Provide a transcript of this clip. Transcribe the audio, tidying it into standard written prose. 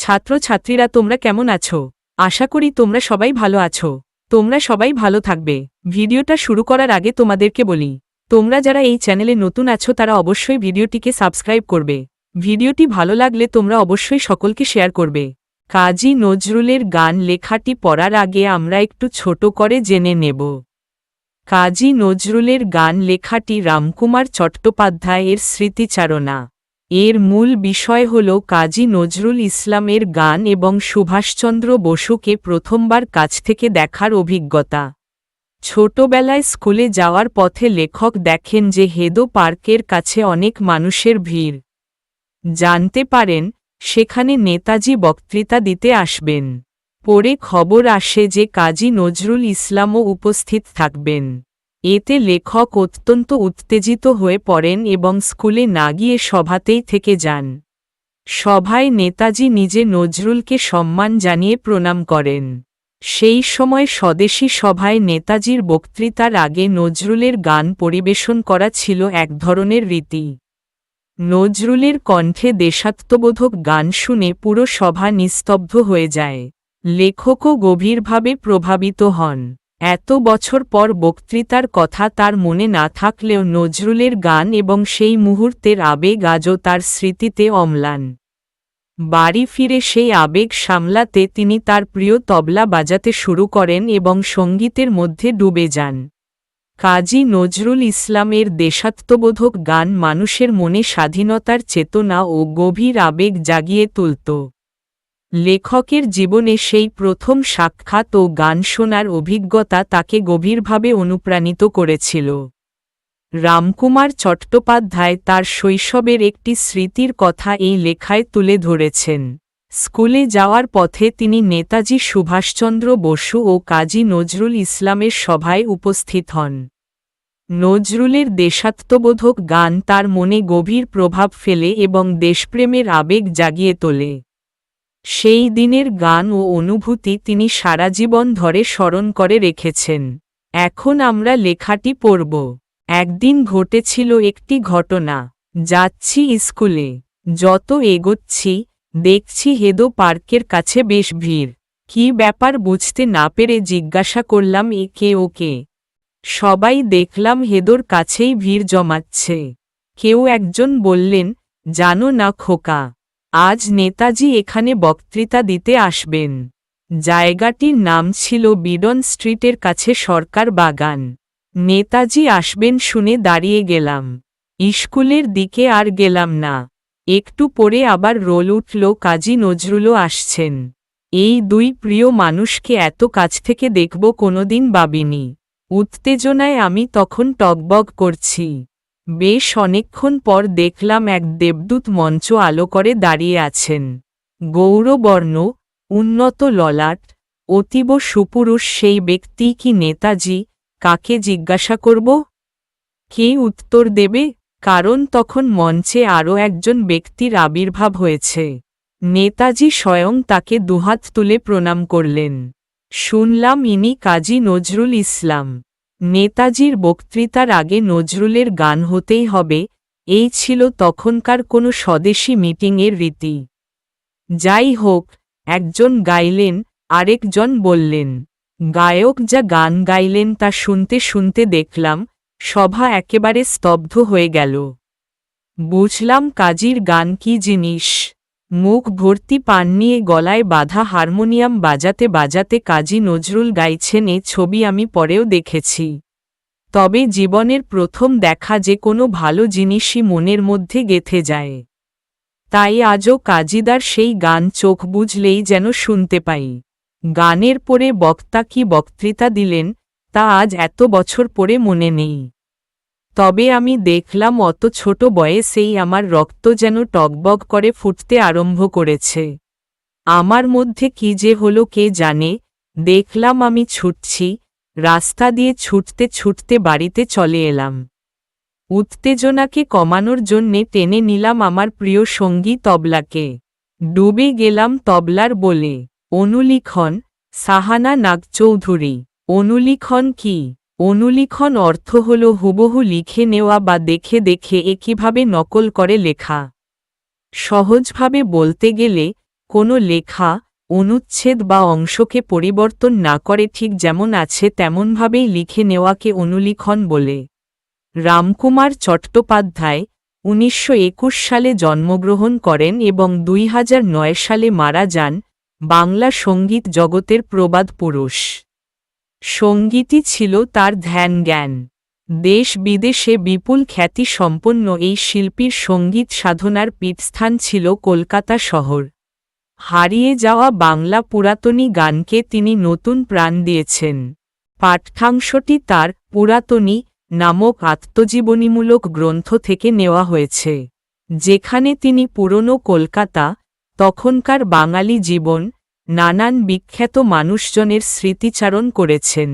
ছাত্রছাত্রীরা তোমরা কেমন আছো? আশা করি তোমরা সবাই ভালো আছো। তোমরা সবাই ভালো থাকবে। ভিডিওটা শুরু করার আগে তোমাদেরকে বলি, তোমরা যারা এই চ্যানেলে নতুন আছো তারা অবশ্যই ভিডিওটিকে সাবস্ক্রাইব করবে। ভিডিওটি ভালো লাগলে তোমরা অবশ্যই সকলকে শেয়ার করবে। কাজী নজরুলের গান লেখাটি পড়ার আগে আমরা একটু ছোট করে জেনে নেব। কাজী নজরুলের গান লেখাটি রামকুমার চট্টোপাধ্যায়ের স্মৃতিচারণা। এর মূল বিষয় হল কাজী নজরুল ইসলামের গান এবং সুভাষচন্দ্র বসুকে প্রথমবার কাছ থেকে দেখার অভিজ্ঞতা। ছোটবেলায় স্কুলে যাওয়ার পথে লেখক দেখেন যে হেদো পার্কের কাছে অনেক মানুষের ভিড়। জানতে পারেন সেখানে নেতাজি বক্তৃতা দিতে আসবেন। পরে খবর আসে যে কাজী নজরুল ইসলামও উপস্থিত থাকবেন। এতে লেখক অত্যন্ত উত্তেজিত হয়ে পড়েন এবং স্কুলে না গিয়ে সভাতেই থেকে যান। সভায় নেতাজি নিজে নজরুলকে সম্মান জানিয়ে প্রণাম করেন। সেই সময় স্বদেশী সভায় নেতাজির বক্তৃতার আগে নজরুলের গান পরিবেশন করা ছিল এক ধরনের রীতি। নজরুলের কণ্ঠে দেশাত্মবোধক গান শুনে পুরো সভা নিস্তব্ধ হয়ে যায়। লেখকও গভীরভাবে প্রভাবিত হন। এত বছর পর বক্তৃতার কথা তার মনে না থাকলেও নজরুলের গান এবং সেই মুহূর্তের আবেগ আজও তার স্মৃতিতে অম্লান। বাড়ি ফিরে সেই আবেগ সামলাতে তিনি তার প্রিয় তবলা বাজাতে শুরু করেন এবং সঙ্গীতের মধ্যে ডুবে যান। কাজী নজরুল ইসলামের দেশাত্মবোধক গান মানুষের মনে স্বাধীনতার চেতনা ও গভীর আবেগ জাগিয়ে তুলত। লেখকের জীবনে সেই প্রথম সাক্ষাৎ ও গান শোনার অভিজ্ঞতা তাকে গভীরভাবে অনুপ্রাণিত করেছিল। রামকুমার চট্টোপাধ্যায় তার শৈশবের একটি স্মৃতির কথা এই লেখায় তুলে ধরেছেন। স্কুলে যাওয়ার পথে তিনি নেতাজি সুভাষচন্দ্র বসু ও কাজী নজরুল ইসলামের সভায় উপস্থিত হন। নজরুলের দেশাত্মবোধক গান তার মনে গভীর প্রভাব ফেলে এবং দেশপ্রেমের আবেগ জাগিয়ে তোলে। সেই দিনের গান ও অনুভূতি তিনি সারা জীবন ধরে স্মরণ করে রেখেছেন। এখন আমরা লেখাটি পড়ব। একদিন ঘটেছিল একটি ঘটনা। যাচ্ছি স্কুলে। যত এগোচ্ছি দেখছি হেদো পার্কের কাছে বেশ ভিড়। কী ব্যাপার বুঝতে না পেরে জিজ্ঞাসা করলাম একে ওকে। সবাই দেখলাম হেদোর কাছেই ভিড় জমাচ্ছে। কেউ একজন বললেন, জানো না খোকা, আজ নেতাজি এখানে বক্তৃতা দিতে আসবেন। জায়গাটির নাম ছিল বিডন স্ট্রিটের কাছে সরকার বাগান। নেতাজি আসবেন শুনে দাঁড়িয়ে গেলাম। স্কুলের দিকে আর গেলাম না। একটু পরে আবার রোল উঠল কাজী নজরুলও আসছেন। এই দুই প্রিয় মানুষকে এত কাছ থেকে দেখব কোনোদিন ভাবিনি। উত্তেজনায় আমি তখন টগবগ করছি। বেশ অনেকক্ষণ পর দেখলাম এক দেবদূত মঞ্চ আলো করে দাঁড়িয়ে আছেন। গৌরবর্ণ, উন্নত ললাট, অতীব সুপুরুষ সেই ব্যক্তি কি নেতাজি? কাকে জিজ্ঞাসা করব? কে উত্তর দেবে? কারণ তখন মঞ্চে আরও একজন ব্যক্তির আবির্ভাব হয়েছে। নেতাজি স্বয়ং তাকে দুহাত তুলে প্রণাম করলেন। শুনলাম ইনি কাজী নজরুল ইসলাম। নেতাজির বক্তৃতার আগে নজরুলের গান হতেই হবে, এই ছিল তখনকার কোনো স্বদেশী মিটিংয়ের রীতি। যাই হোক, একজন গাইলেন, আরেকজন বললেন। গায়ক যা গান গাইলেন তা শুনতে শুনতে দেখলাম সভা একেবারে স্তব্ধ হয়ে গেল। বুঝলাম কাজীর গান কি জিনিস। মুখ ভর্তি পান নিয়ে গলায় বাঁধা হারমোনিয়াম বাজাতে বাজাতে কাজী নজরুল গাইছেন এ ছবি আমি পরেও দেখেছি। তবে জীবনের প্রথম দেখা যে কোনো ভালো জিনিসই মনের মধ্যে গেঁথে যায়। তাই আজও কাজীদার সেই গান চোখ বুঝলেই যেন শুনতে পাই। গানের পরে বক্তা কি বক্তৃতা দিলেন তা আজ এত বছর পরে মনে নেই। তবে আমি দেখলাম অত ছোট বয়সেই আমার রক্ত যেন টগবগ করে ফুটতে আরম্ভ করেছে। আমার মধ্যে কি যে হলো কে জানে। দেখলাম আমি ছুটছি, রাস্তা দিয়ে ছুটতে ছুটতে বাড়িতে চলে এলাম। উত্তেজনাকে কমানোর জন্যে টেনে নিলাম আমার প্রিয় সঙ্গী তবলাকে। ডুবে গেলাম তবলার বলে। অনুলিখন, সাহানা নাগচৌধুরী। অনুলিখন কি? অনুলিখন অর্থ হল হুবহু লিখে নেওয়া বা দেখে দেখে একইভাবে নকল করে লেখা। সহজভাবে বলতে গেলে কোনো লেখা অনুচ্ছেদ বা অংশকে পরিবর্তন না করে ঠিক যেমন আছে তেমনভাবেই লিখে নেওয়াকে অনুলিখন বলে। রামকুমার চট্টোপাধ্যায় ১৯২১ সালে জন্মগ্রহণ করেন এবং ২০০৯ সালে মারা যান, বাংলা সঙ্গীত জগতের প্রবাদ পুরুষ। সঙ্গীতই ছিল তার ধ্যান জ্ঞান। দেশ বিদেশে বিপুল খ্যাতি সম্পন্ন এই শিল্পীর সঙ্গীত সাধনার পীঠস্থান ছিল কলকাতা শহর। হারিয়ে যাওয়া বাংলা পুরাতনী গানকে তিনি নতুন প্রাণ দিয়েছেন। পাঠ্যাংশটি তার পুরাতনী নামক আত্মজীবনীমূলক গ্রন্থ থেকে নেওয়া হয়েছে, যেখানে তিনি পুরনো কলকাতা, তখনকার বাঙালি জীবন, নানান বিখ্যাত মানুষজনের স্মৃতিচারণ করেছেন।